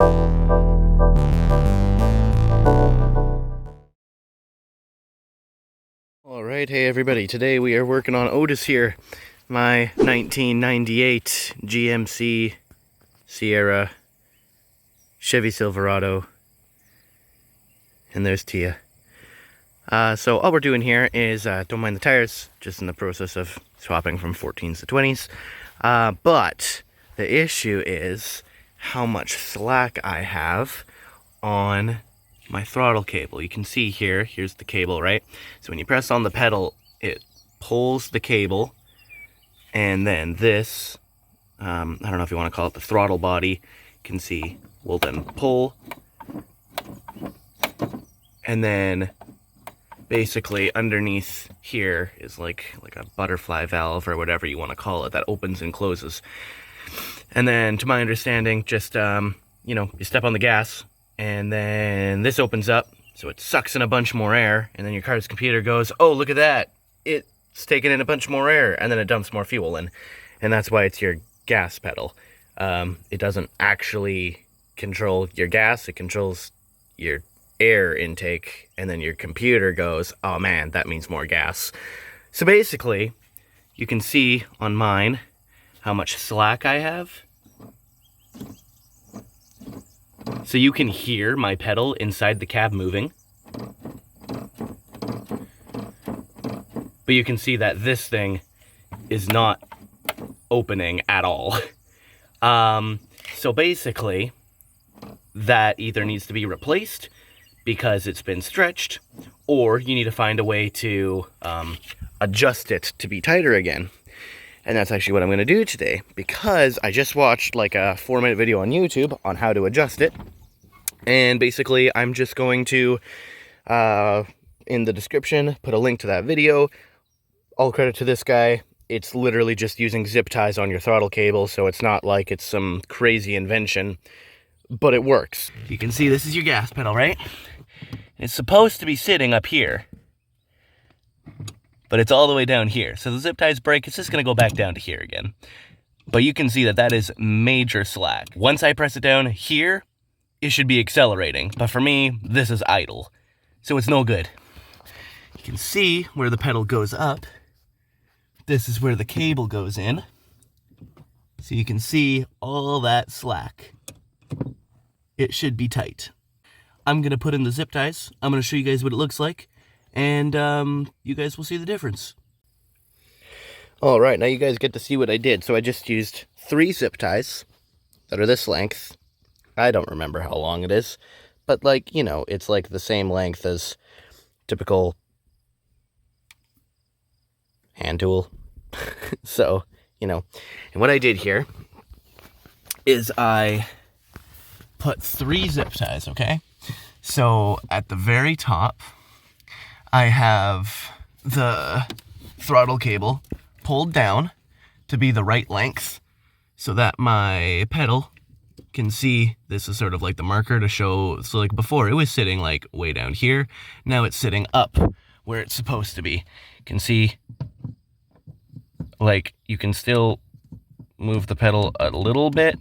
Alright, hey everybody, today we are working on Otis here, my 1998 GMC Sierra Chevy Silverado, and there's Tia. So all we're doing here is, don't mind the tires, just in the process of swapping from 14s to 20s, but the issue is how much slack I have on my throttle cable. You can see here's the cable, right? So when you press on the pedal, it pulls the cable, and then this, I don't know if you want to call it the throttle body, you can see, will then pull, and then basically underneath here is like a butterfly valve or whatever you want to call it that opens and closes. And then to my understanding, just you know, you step on the gas, and then this opens up, so it sucks in a bunch more air, and then your car's computer goes, oh, look at that, it's taking in a bunch more air, and then it dumps more fuel in, and that's why it's your gas pedal. It doesn't actually control your gas, it controls your air intake, and then your computer goes, oh man, that means more gas. So basically, you can see on mine how much slack I have. So you can hear my pedal inside the cab moving. But you can see that this thing is not opening at all. So basically, that either needs to be replaced because it's been stretched, or you need to find a way to adjust it to be tighter again. And that's actually what I'm going to do today, because I just watched like a 4-minute video on YouTube on how to adjust it. And basically, I'm just going to, in the description, put a link to that video. All credit to this guy. It's literally just using zip ties on your throttle cable, so it's not like it's some crazy invention, but it works. You can see this is your gas pedal, right? It's supposed to be sitting up here, but it's all the way down here. So the zip ties break, it's just going to go back down to here again. But you can see that that is major slack. Once I press it down here, it should be accelerating. But for me, this is idle. So it's no good. You can see where the pedal goes up. This is where the cable goes in. So you can see all that slack. It should be tight. I'm going to put in the zip ties. I'm going to show you guys what it looks like. And you guys will see the difference. All right, now you guys get to see what I did. So I just used 3 zip ties that are this length. I don't remember how long it is, but like, you know, it's like the same length as typical hand tool. So, you know, and what I did here is I put 3 zip ties, okay? So at the very top, I have the throttle cable pulled down to be the right length so that my pedal can see. This is sort of like the marker to show. So like before it was sitting like way down here. Now it's sitting up where it's supposed to be. You can see like you can still move the pedal a little bit,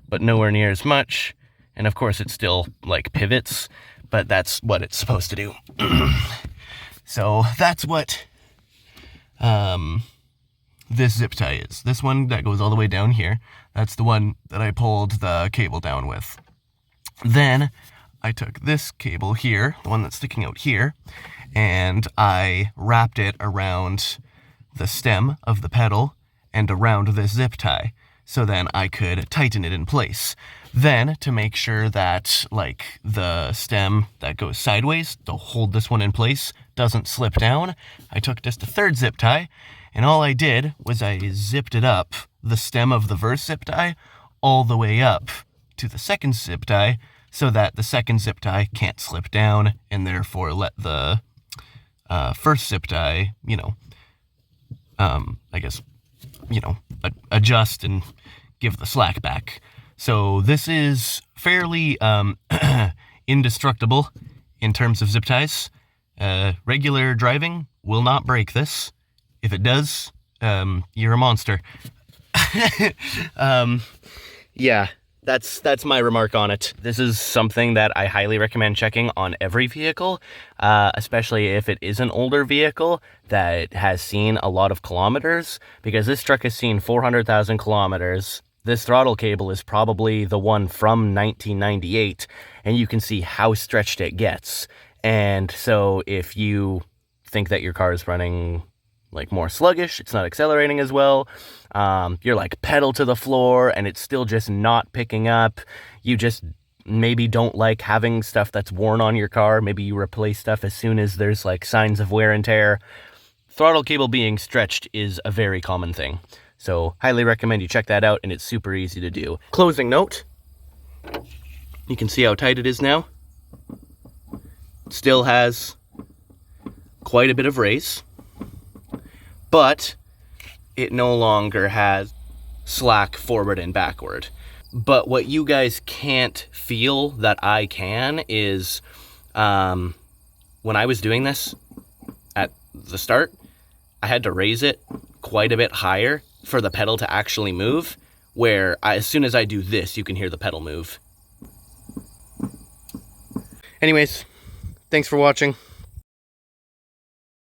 but nowhere near as much. And of course it still like pivots, but that's what it's supposed to do. So that's what this zip tie is. This one that goes all the way down here, that's the one that I pulled the cable down with. Then I took this cable here, the one that's sticking out here, and I wrapped it around the stem of the pedal and around this zip tie, so then I could tighten it in place. Then, to make sure that, like, the stem that goes sideways to hold this one in place doesn't slip down, I took just a 3rd zip tie, and all I did was I zipped it up, the stem of the first zip tie, all the way up to the 2nd zip tie, so that the 2nd zip tie can't slip down, and therefore let the 1st zip tie, you know, I guess, you know, adjust and give the slack back. So this is fairly indestructible in terms of zip ties. Regular driving will not break this. If it does, you're a monster. Yeah, That's my remark on it. This is something that I highly recommend checking on every vehicle, especially if it is an older vehicle that has seen a lot of kilometers, because this truck has seen 400,000 kilometers. This throttle cable is probably the one from 1998, and you can see how stretched it gets. And so if you think that your car is running like more sluggish, it's not accelerating as well, you're like pedal to the floor and it's still just not picking up, you just maybe don't like having stuff that's worn on your car, maybe you replace stuff as soon as there's like signs of wear and tear, throttle cable being stretched is a very common thing. So highly recommend you check that out, and it's super easy to do. Closing note, you can see how tight it is now. It still has quite a bit of race, but it no longer has slack forward and backward. But what you guys can't feel that I can is when I was doing this at the start, I had to raise it quite a bit higher for the pedal to actually move, where as soon as I do this, you can hear the pedal move. Anyways, thanks for watching.